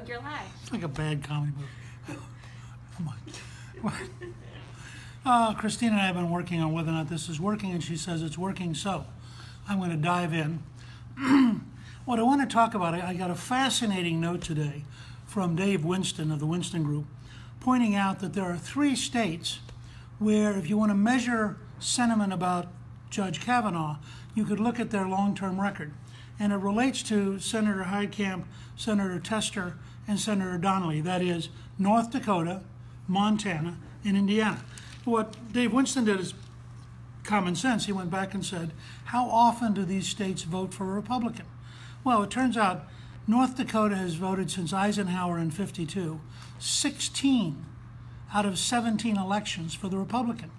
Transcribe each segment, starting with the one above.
You're live. It's like a bad comedy movie. Christina and I have been working on whether or not this is working, and she says it's working, so I'm going to dive in. What I want to talk about, I got a fascinating note today from Dave Winston of the Winston Group, pointing out that there are 3 states where if you want to measure sentiment about Judge Kavanaugh, you could look at their long-term record. And it relates to Senator Heitkamp, Senator Tester, and Senator Donnelly. That is North Dakota, Montana, and Indiana. What Dave Winston did is common sense. He went back and said, how often do these states vote for a Republican? Well, it turns out North Dakota has voted since Eisenhower in '52, 16 out of 17 elections for the Republican.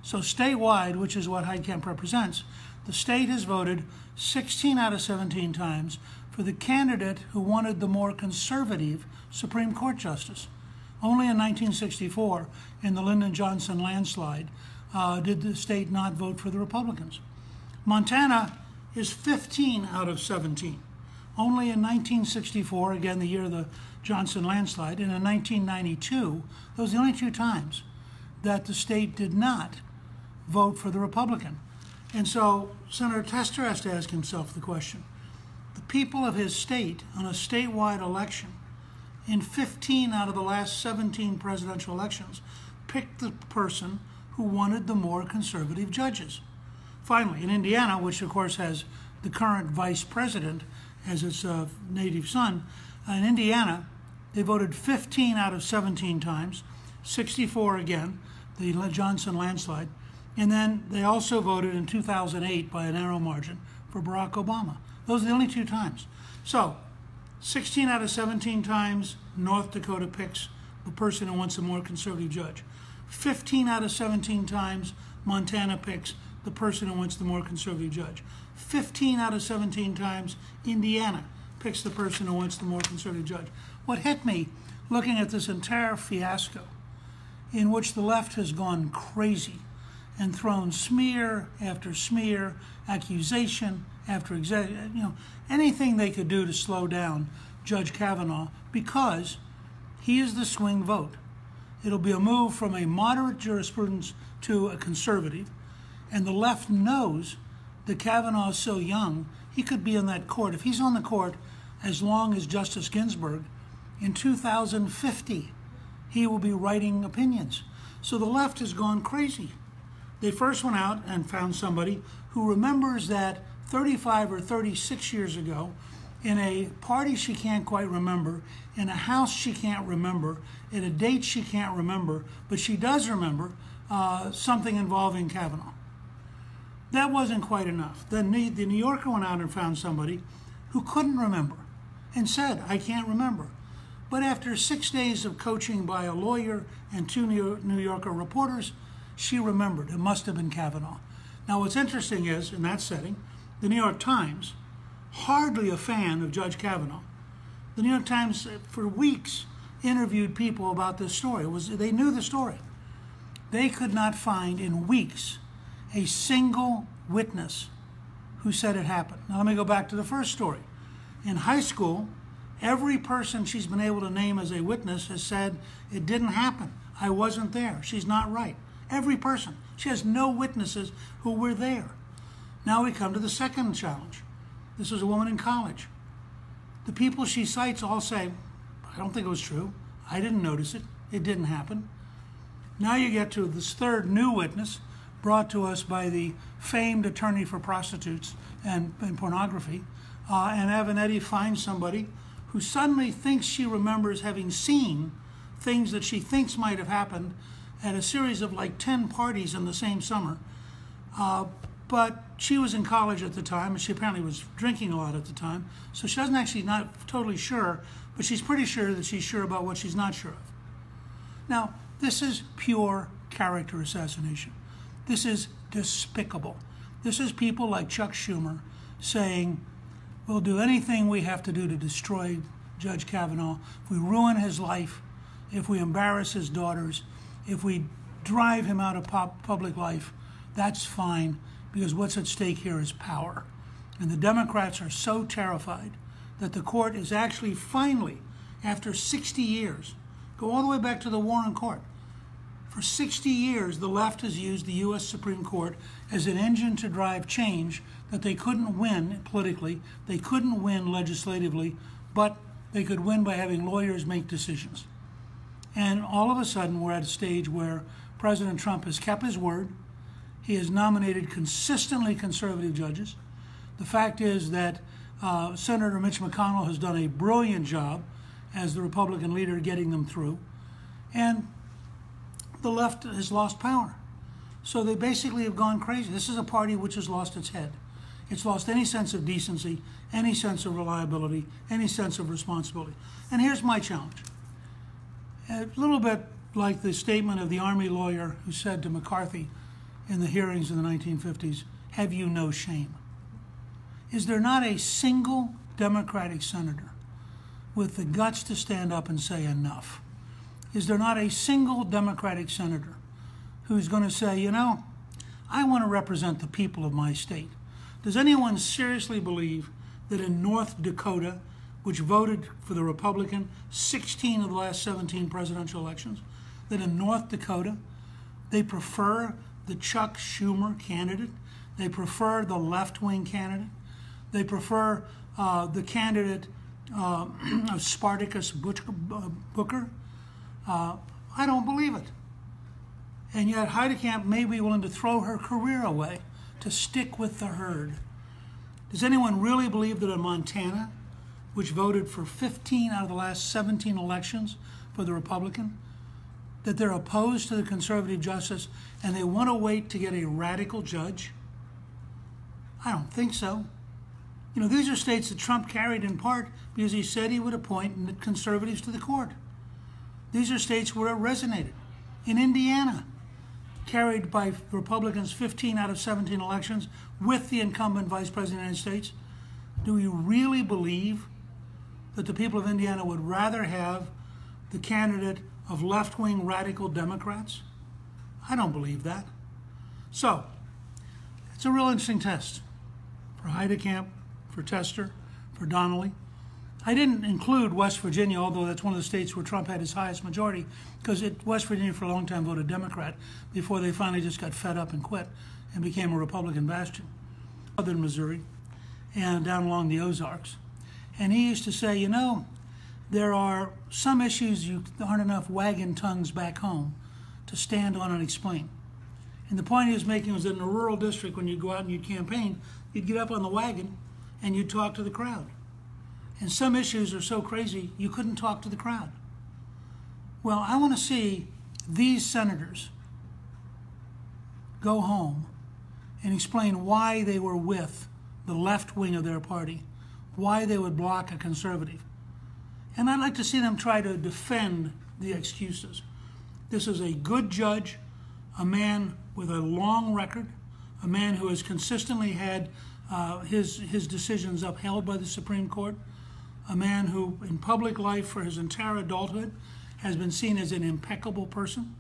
So statewide, which is what Heitkamp represents, the state has voted 16 out of 17 times for the candidate who wanted the more conservative Supreme Court justice. Only in 1964, in the Lyndon Johnson landslide, did the state not vote for the Republicans. Montana is 15 out of 17. Only in 1964, again the year of the Johnson landslide, and in 1992, those are the only 2 times that the state did not vote for the Republican. And so Senator Tester has to ask himself the question, the people of his state on a statewide election in 15 out of the last 17 presidential elections picked the person who wanted the more conservative judges. Finally, in Indiana, which of course has the current vice president as its native son, in Indiana, they voted 15 out of 17 times, 64 again, the Johnson landslide, and then they also voted in 2008 by a narrow margin for Barack Obama. Those are the only 2 times. So, 16 out of 17 times, North Dakota picks the person who wants a more conservative judge. 15 out of 17 times, Montana picks the person who wants the more conservative judge. 15 out of 17 times, Indiana picks the person who wants the more conservative judge. What hit me, looking at this entire fiasco, in which the left has gone crazy and thrown smear after smear, accusation after anything they could do to slow down Judge Kavanaugh, because he is the swing vote. It'll be a move from a moderate jurisprudence to a conservative, and the left knows that Kavanaugh is so young, he could be in that court. If he's on the court as long as Justice Ginsburg, in 2050, he will be writing opinions. So the left has gone crazy. They first went out and found somebody who remembers that 35 or 36 years ago, in a party she can't quite remember, in a house she can't remember, in a date she can't remember, but she does remember something involving Kavanaugh. That wasn't quite enough. Then the New Yorker went out and found somebody who couldn't remember and said, I can't remember. But after 6 days of coaching by a lawyer and 2 New Yorker reporters, she remembered. It must have been Kavanaugh. Now what's interesting is, in that setting, the New York Times, hardly a fan of Judge Kavanaugh. The New York Times, for weeks, interviewed people about this story. They knew the story. They could not find, in weeks, a single witness who said it happened. Now let me go back to the first story. In high school, every person she's been able to name as a witness has said, it didn't happen. I wasn't there. She's not right. Every person. She has no witnesses who were there. Now we come to the second challenge. This is a woman in college. The people she cites all say, I don't think it was true. I didn't notice it. It didn't happen. Now you get to this third new witness brought to us by the famed attorney for prostitutes and pornography. And Avenatti finds somebody who suddenly thinks she remembers having seen things that she thinks might have happened at a series of like 10 parties in the same summer. But she was in college at the time, and she apparently was drinking a lot at the time, so she doesn't actually, not totally sure, but she's pretty sure that she's sure about what she's not sure of. Now, this is pure character assassination. This is despicable. This is people like Chuck Schumer saying, we'll do anything we have to do to destroy Judge Kavanaugh. If we ruin his life, if we embarrass his daughters, if we drive him out of public life, that's fine, because what's at stake here is power. And the Democrats are so terrified that the court is actually finally after 60 years. Go all the way back to the Warren Court. For 60 years, the left has used the U.S. Supreme Court as an engine to drive change that they couldn't win politically, they couldn't win legislatively, but they could win by having lawyers make decisions. And all of a sudden, we're at a stage where President Trump has kept his word. He has nominated consistently conservative judges. The fact is that Senator Mitch McConnell has done a brilliant job as the Republican leader getting them through. And the left has lost power. So they basically have gone crazy. This is a party which has lost its head. It's lost any sense of decency, any sense of reliability, any sense of responsibility. And here's my challenge. A little bit like the statement of the Army lawyer who said to McCarthy in the hearings in the 1950s, "Have you no shame?" Is there not a single Democratic senator with the guts to stand up and say enough? Is there not a single Democratic senator who's going to say, you know, I want to represent the people of my state? Does anyone seriously believe that in North Dakota, which voted for the Republican 16 of the last 17 presidential elections, that in North Dakota, they prefer the Chuck Schumer candidate, they prefer the left-wing candidate, they prefer the candidate of Spartacus Booker? I don't believe it. And yet Heidecamp may be willing to throw her career away to stick with the herd. Does anyone really believe that in Montana, which voted for 15 out of the last 17 elections for the Republican, that they're opposed to the conservative justice and they want to wait to get a radical judge? I don't think so. You know, these are states that Trump carried in part because he said he would appoint conservatives to the court. These are states where it resonated. In Indiana, carried by Republicans 15 out of 17 elections with the incumbent Vice President of the United States, do we really believe that the people of Indiana would rather have the candidate of left-wing radical Democrats? I don't believe that. So, it's a real interesting test for Heidecamp, for Tester, for Donnelly. I didn't include West Virginia, although that's one of the states where Trump had his highest majority, because West Virginia for a long time voted Democrat before they finally just got fed up and quit and became a Republican bastion. Southern Missouri and down along the Ozarks. And he used to say, you know, there are some issues you aren't enough wagon tongues back home to stand on and explain. And the point he was making was that in a rural district, when you'd go out and you'd campaign, you'd get up on the wagon and you'd talk to the crowd. And some issues are so crazy, you couldn't talk to the crowd. Well, I want to see these senators go home and explain why they were with the left wing of their party, why they would block a conservative. And I'd like to see them try to defend the excuses. This is a good judge, a man with a long record, a man who has consistently had his decisions upheld by the Supreme Court, a man who in public life for his entire adulthood has been seen as an impeccable person,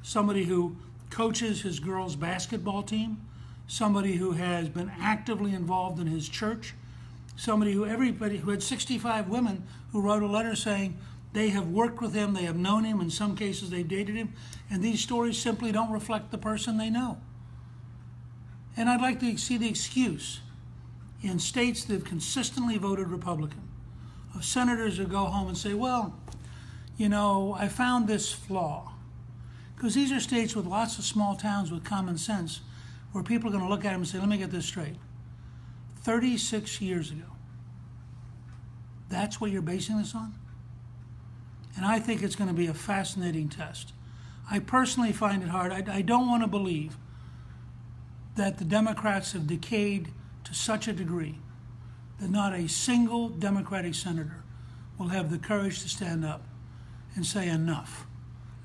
somebody who coaches his girls' basketball team, somebody who has been actively involved in his church, somebody who had 65 women who wrote a letter saying they have worked with him, they have known him, in some cases they've dated him, and these stories simply don't reflect the person they know. And I'd like to see the excuse in states that have consistently voted Republican, of senators who go home and say, well, you know, I found this flaw. Because these are states with lots of small towns with common sense where people are going to look at them and say, let me get this straight. 36 years ago, that's what you're basing this on? And I think it's going to be a fascinating test. I personally find it hard. I don't want to believe that the Democrats have decayed to such a degree that not a single Democratic senator will have the courage to stand up and say enough.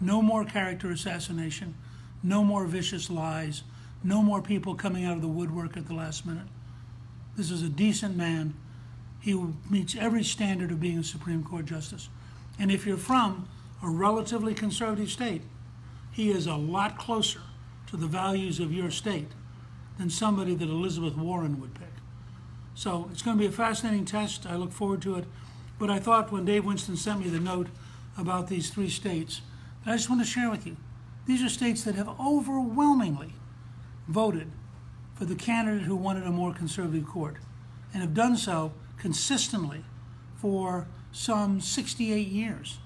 No more character assassination, no more vicious lies, no more people coming out of the woodwork at the last minute. This is a decent man. He meets every standard of being a Supreme Court justice. And if you're from a relatively conservative state, he is a lot closer to the values of your state than somebody that Elizabeth Warren would pick. So it's going to be a fascinating test. I look forward to it. But I thought when Dave Winston sent me the note about these 3 states, that I just want to share with you. These are states that have overwhelmingly voted for the candidate who wanted a more conservative court, and have done so consistently for some 68 years.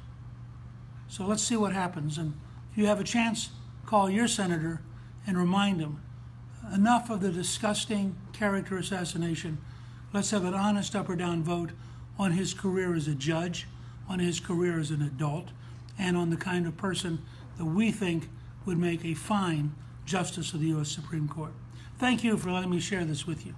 So let's see what happens. And if you have a chance, call your senator and remind him, enough of the disgusting character assassination. Let's have an honest up or down vote on his career as a judge, on his career as an adult, and on the kind of person that we think would make a fine justice of the U.S. Supreme Court. Thank you for letting me share this with you.